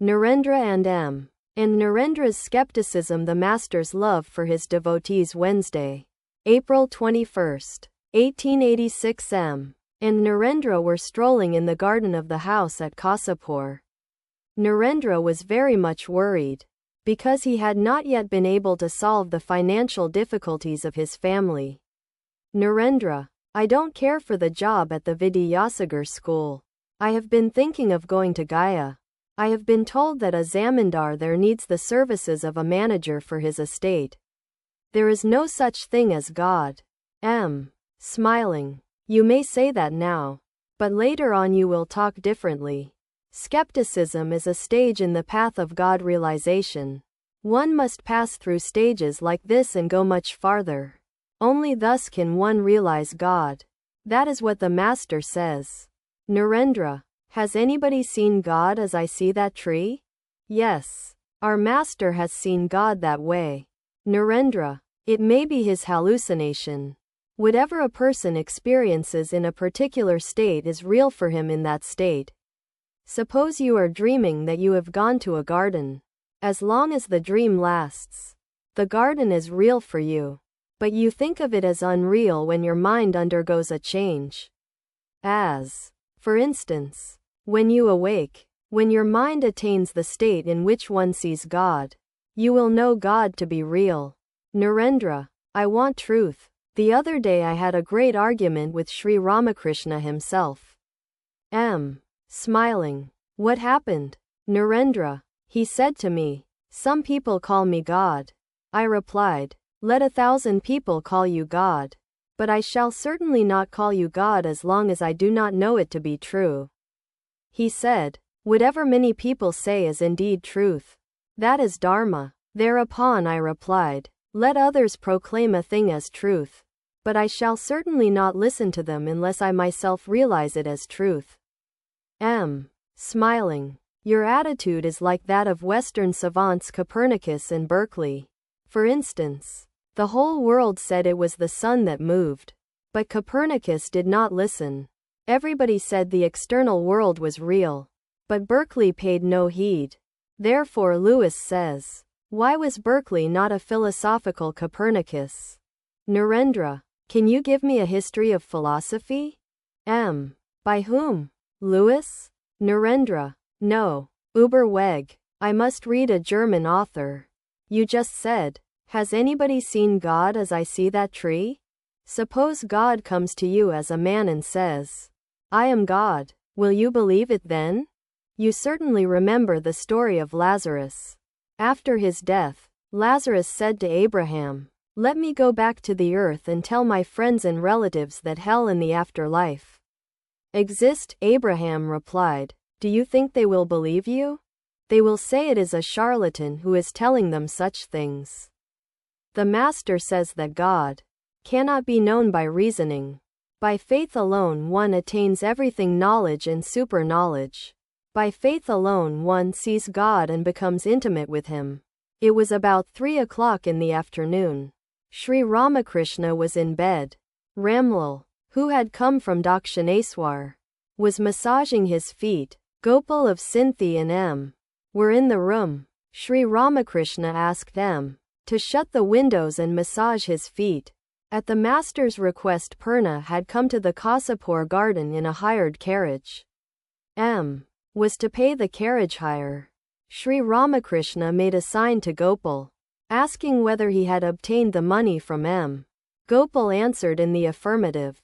Narendra and M. And Narendra's Skepticism, the Master's Love for His Devotees. Wednesday, April 21, 1886. M. and Narendra were strolling in the garden of the house at Kasipur. Narendra was very much worried, because he had not yet been able to solve the financial difficulties of his family. Narendra, I don't care for the job at the Vidyasagar school. I have been thinking of going to Gaya. I have been told that a zamindar there needs the services of a manager for his estate. There is no such thing as God. M. Smiling. You may say that now, but later on you will talk differently. Skepticism is a stage in the path of God realization. One must pass through stages like this and go much farther. Only thus can one realize God. That is what the Master says. Narendra, has anybody seen God as I see that tree? Yes. Our Master has seen God that way. Narendra, it may be his hallucination. Whatever a person experiences in a particular state is real for him in that state. Suppose you are dreaming that you have gone to a garden. As long as the dream lasts, the garden is real for you. But you think of it as unreal when your mind undergoes a change. As, for instance, when you awake, when your mind attains the state in which one sees God, you will know God to be real. Narendra, I want truth. The other day I had a great argument with Sri Ramakrishna himself. M. Smiling. What happened? Narendra, he said to me, some people call me God. I replied, let 1,000 people call you God. But I shall certainly not call you God as long as I do not know it to be true. He said, whatever many people say is indeed truth. That is Dharma. Thereupon I replied, let others proclaim a thing as truth. But I shall certainly not listen to them unless I myself realize it as truth. M. Smiling. Your attitude is like that of Western savants Copernicus and Berkeley. For instance, the whole world said it was the sun that moved. But Copernicus did not listen. Everybody said the external world was real. But Berkeley paid no heed. Therefore Lewis says, why was Berkeley not a philosophical Copernicus? Narendra, can you give me a history of philosophy? M. By whom? Lewis? Narendra, no. Überweg. I must read a German author. You just said, has anybody seen God as I see that tree? Suppose God comes to you as a man and says, I am God. Will you believe it then? You certainly remember the story of Lazarus. After his death, Lazarus said to Abraham, let me go back to the earth and tell my friends and relatives that hell and the afterlife exist. Abraham replied, do you think they will believe you? They will say it is a charlatan who is telling them such things. The Master says that God cannot be known by reasoning. By faith alone one attains everything knowledge and super-knowledge. By faith alone one sees God and becomes intimate with Him. It was about 3 o'clock in the afternoon. Sri Ramakrishna was in bed. Ramlal, who had come from Dakshineswar, was massaging his feet. Gopal of Sinthi and M. were in the room. Sri Ramakrishna asked M. to shut the windows and massage his feet. At the Master's request, Purna had come to the Kasipur garden in a hired carriage. M. was to pay the carriage hire. Sri Ramakrishna made a sign to Gopal, asking whether he had obtained the money from M. Gopal answered in the affirmative.